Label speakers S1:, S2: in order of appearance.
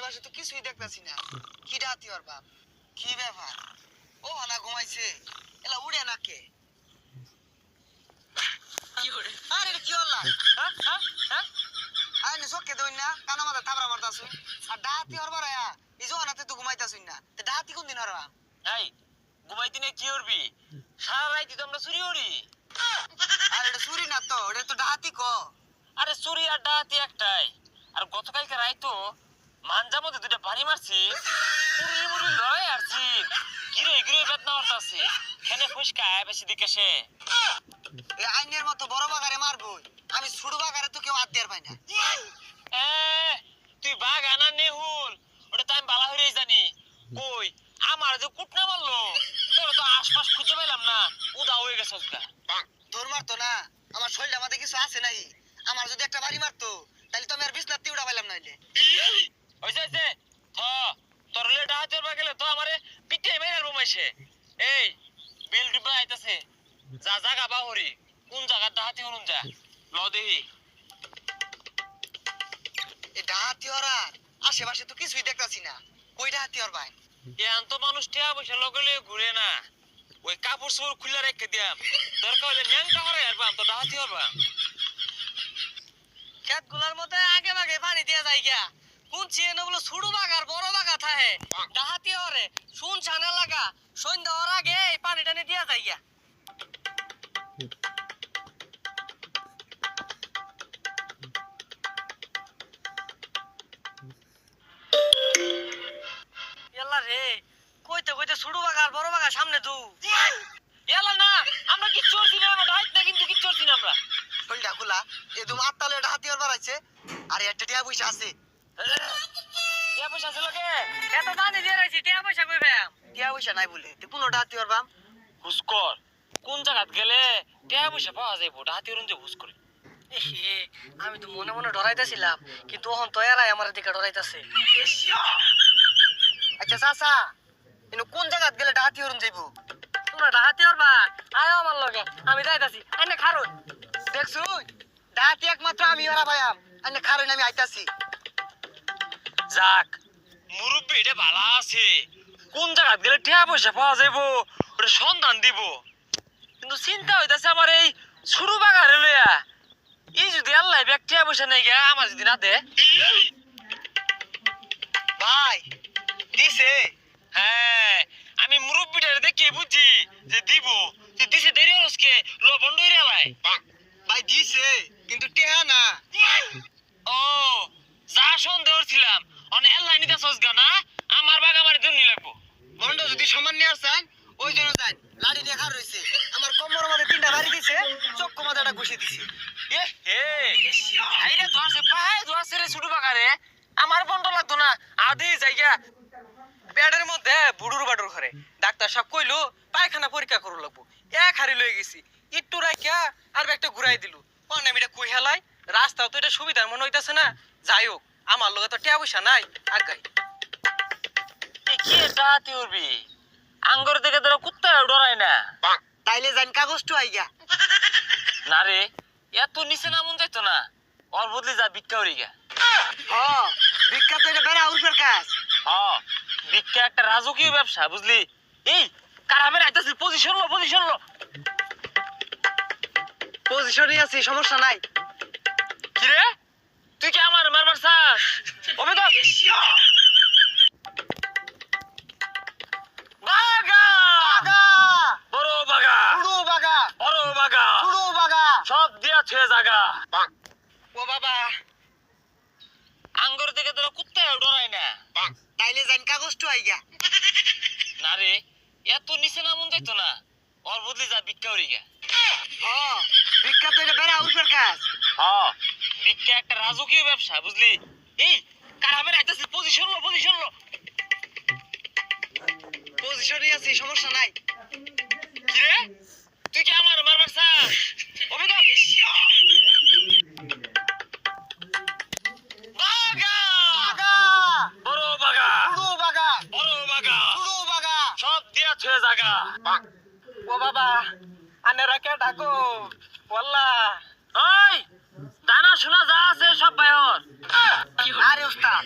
S1: আশেপাশে তো কিছুই দেখতাছি না। কি ডাতি ওর বাপ? কি ব্যাপার? ও না ঘুমাইছে, এলা উড়ে না কে? কি করে? আরে কি হল? আরে সকে দই না, কানা মাথা থাবরা মারতাছুই। আর ডাতি ওর বাড়ায়া, ইজো আনাতে তো ঘুমাইতাছুই না। তে ডাতি কোন দিন হরবা?
S2: এই ঘুমাইতি না কি করবি? সারা রাইতি তো আমরা চুরি করি।
S1: আরে এটা চুরি না তো, এটা তো ডাতি ক।
S2: আরে চুরি আর ডাকাতি একটাই। আর গতকালকে রাইতো মানজার মধ্যে দুইটা বাড়ি মারছি, পুরি মুড়ি লড়াই আরছি, গিরে গিরে বেদনা মারতাছি। খেনে ফুসকা বেশি দিকে সে
S1: এই আইনের মতো বড় বাগারে মারবই, আমি ছোট বাগারে তো কেউ হাত দেয়ার পাই না।
S2: এ তুই বাঘ আনা নেহুল, ওটা তো আমি বালা হইরেই জানি। কই আমার যে কুটনা মারলো, তোর তো আশপাশ খুঁজে পেলাম না, উদা হয়ে গেছে ওটা।
S1: তোর মারতো না, আমার শরীরটা আমাদের কিছু আছে নাই। আমার যদি একটা বাড়ি মারতো, তাহলে তো আমি আর বিছনাতে উড়া পাইলাম নাইলে।
S2: হইছে থ তোর লে ডাহাতের বা গেলে তো আমারে পিঠে মেরার বমাইছে। এই বেল ডিব্বা আইতাছে, যা জাগা বাহরি, কোন জায়গা ডাহাতি হরুন যা ল দেহি।
S1: এই ডাহাতি ওরা আশেপাশে তো কিছুই দেখতাছি না। কই ডাহাতি ওর ভাই?
S2: এখন তো মানুষ টিয়া পয়সা লগলে ঘুরে না, ওই কাপড় চোপড় খুলে রেখে দিয়াম, দরকার হলে ন্যাংটা হরে আরবাম তো ডাহাতি হরবাম।
S1: খেত গুলার মধ্যে আগে ভাগে পানি দিয়া যায় গিয়া। কোন চিয়ে বলো ছোট বাগার বড় বাগা থাহে, ডাহাতি ওরে শুন ছানা লাগা সন্ধ্যা হওয়ার আগে এই পানি টানি দিয়া যায় গিয়া। এলা রে, কইতে কইতে ছোট বাগার বড় বাগা সামনে দু।
S2: এলা না, আমরা কিচ্ছু করছি না, আমরা ডাইট না কিন্তু কিচ্ছু করছি না আমরা।
S1: শরীরটা খোলা, এদম আত্মালে ডাহাতি ওর বাড়াইছে। আর একটা টিয়া পয়সা আছে।
S2: টিয়া পয়সা আছে লগে?
S1: এত পানি দিয়ে রাখছি, টিয়া পয়সা কইবে? টিয়া পয়সা নাই বলে তুই কোনো ডাহাতি ওর বাম?
S2: হুস্কর কোন জায়গাত গেলে টিয়া পয়সা পাওয়া যাইব, ডাহাতি হরুন যে হুস করে।
S1: আমি তো মনে মনে ডরাইতেছিলাম, কিন্তু ওহন তো এরাই আমার দিকে ডরাইতেছে। আচ্ছা চাচা, কিন্তু কোন জায়গাত গেলে ডাহাতি হরুন যাইবো? তোমরা ডাহাতি হরবা, আয় আমার লগে, আমি যাইতাছি। আইনে খারুন দেখছু, ডাহাতি একমাত্র আমি ওরা ভাইয়াম। আইনে খারুন, আমি আইতাছি।
S2: যাক মুরব্বী এটা ভালো আছে, কোন জায়গাত গেলে টিয়া পয়সা পাওয়া যাইব ওটা সন্ধান দিব। কিন্তু চিন্তা হইতাছে আমার এই শুরু বাগারে লইয়া, এই যদি আল্লাহ ব্যাগ টিয়া পয়সা নেই গা আমার যদি না দে।
S1: ভাই দিছে?
S2: হ্যাঁ আমি মুরব্বীটা দেখে বুঝি যে দিব, তুই দিছে দেরি হরসকে লবণ ডইরে আলাই।
S1: ভাই দিছে, কিন্তু টেহা না।
S2: ও যা সন্দেহ ছিলাম অনে আল্লাহ নিতে সজগা না, আমার বাগ আমার জন্য লাগবো।
S1: বন্ড যদি সমান নিয়ে আসছেন, ওই জন্য যান। লাড়ি দেখা রয়েছে, আমার কোমর মধ্যে 3টা বাড়ি দিছে, চক্ষু মাথাটা ঘুষে দিছে।
S2: এ হে আইরে দোয়ার যে পায় দোয়ার ছেড়ে ছুটু বাগারে আমার বন্ধ লাগতো না, আধি জায়গা
S1: পেটের মধ্যে বুড়ুর বাটুর ঘরে ডাক্তার সব কইলো পায়খানা পরীক্ষা করু লাগবো। এক হাড়ি লয়ে গেছি, একটু রাখিয়া আর একটা ঘুরাই দিল। কোন আমি এটা কই হেলাই, রাস্তাও তো এটা সুবিধার মনে হইতাছে না। যাই হোক, আমার লগে তো টিয়া পয়সা নাই। আর গাই
S2: এ কি ডাহাতি উড়বি, আঙ্গর দেখে তোরা কুত্তা ডরায় না।
S1: তাইলে যান কাগজটু আইগা।
S2: না রে এত নিচে নামুন যাইতো না, ওর বদলে যা ভিক্ষা উড়ি গা।
S1: হ, বিখ্যাত এটা বেড়া উরফের কাজ।
S2: হ্যাঁ ভিক্ষা একটা রাজকীয় ব্যবসা বুঝলি। এই কারামের আইতাছে, পজিশন লো পজিশন লো।
S1: পজিশনে আছি, সমস্যা নাই।
S2: কি রে তুই কি আমার মারবার চাস? ওবে তো বাগা
S1: বাগা,
S2: বড় বাগা
S1: বুড়ো বাগা,
S2: বড় বাগা
S1: বুড়ো বাগা।
S2: সব দিয়া ছুঁয়ে জাগা।
S1: ও বাবা,
S2: আঙ্গর দেখে তোরা কুত্তা ডরায় না।
S1: তাইলে যান কাগজটু আইগা।
S2: না রে এত নিচে নামুন যাইতো না, ওর বদলে যা ভিক্ষা উড়ি গা।
S1: হ, বিখ্যাত এটা বেড়া উরফের কাজ।
S2: হ্যাঁ ভিক্ষা একটা রাজকীয় ব্যবসা বুঝলি। এই কারামের আইতাছে, পজিশন লো পজিশন লো।
S1: পজিশনে আছি, সমস্যা নাই।
S2: কি রে তুই কি আমার মারবার চাস? ওবে তো বাগা
S1: বাগা,
S2: বড় বাগা
S1: বুড়ো বাগা,
S2: বড় বাগা
S1: বুড়ো বাগা।
S2: সব দিয়া ছুঁয়ে জাগা।
S1: ও বাবা, আনেরা কে ডাকো? ওয়াল্লা,
S2: ওই দানা শোনা যা আছে সব বাইর।
S1: আরে ওস্তাদ,